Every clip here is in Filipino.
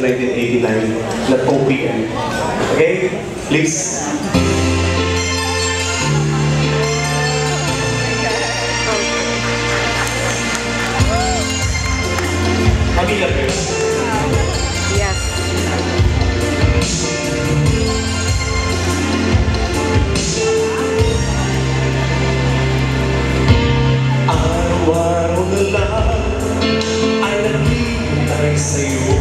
1989 na OPM. Okay? Please. Pamilya ko yun. Yes. Araw-araw na lang ay naghihintay sa'yo,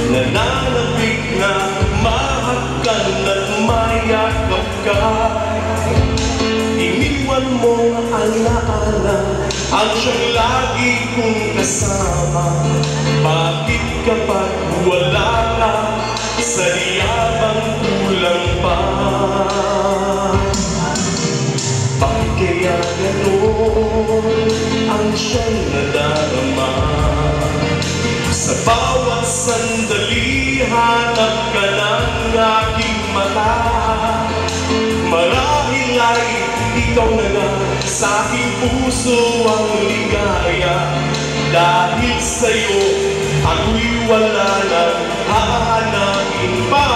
nananabik na mahagkan at mayakap ka. Iniwan mo ang alaala ang siyang lagi kong kasama. Bakit kapag wala ka, sadyang kulang pa? Bakit kaya gano'n ang siyang nadarama? Sa bawat sandali, hanap ka ng aking mata. Marahil ay ikaw na nga sa aking puso ang ligaya. Dahil sa'yo, ako'y wala nang hahanapin pa.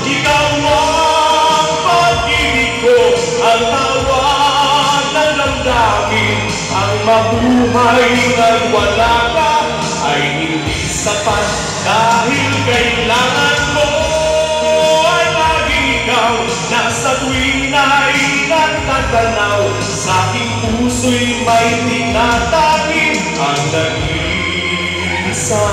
Ikaw ang pag-ibig ko, ang tawag ng damdamin. Ang mabuhay ng wala ka ay hindi sapat, dahil kailangan mo ay laging ikaw. Nasa tuwing ay nagtatanaw, sa aking puso'y may tinatangin ang nag-iisa.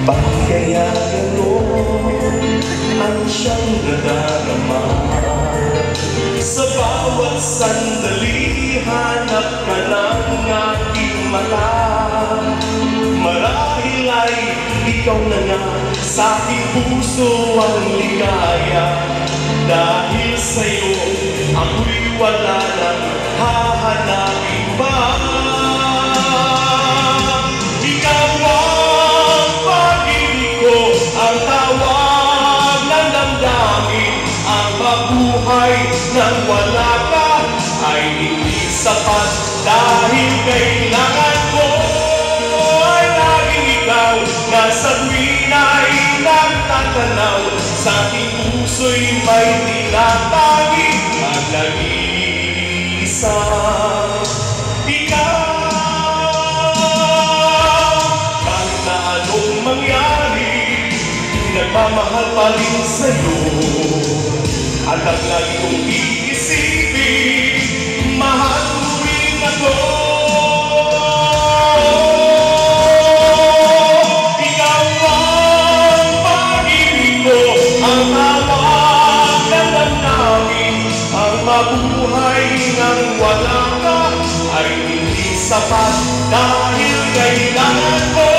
Bakit kaya gano'n ang siyang nadarama? Sa bawat sandali, hanap ka ng aking mata. Marahil ay ikaw na nga sa aking puso ang ligaya. Dahil sa'yo, ako'y wala nang hahanapin pa. Ikaw ang pag-ibig ko, ang tawag ng damdamin. Ang mabuhay nang wala ka ay hindi sapat, dahil kailangan mo ay laging ikaw. Nasa tuwing ay nagtatanaw, sa aking puso'y may tinatangin ang nag-iisa. Ikaw, kahit na anong mangyari, nagmamahal pa rin sa'yo. At ang lagi kong iisipin, mahal mo rin ako. Ikaw ang pag-ibig ko, ang tawag ng damdamin. Ang mabuhay nang wala ka ay hindi sapat, dahil kailangan ko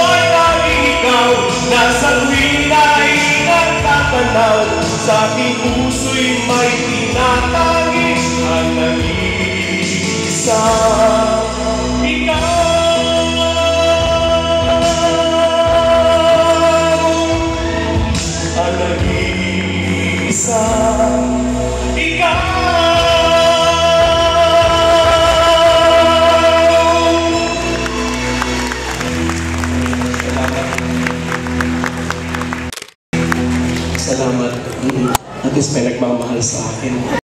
ay laging ikaw. Nasa tuwing ay nagtatanaw, sa aking puso'y may tinatangin ang nag-iisa. Ikaw ang nag-iisa. Ikaw salamat. At least may nagmamahal sa akin.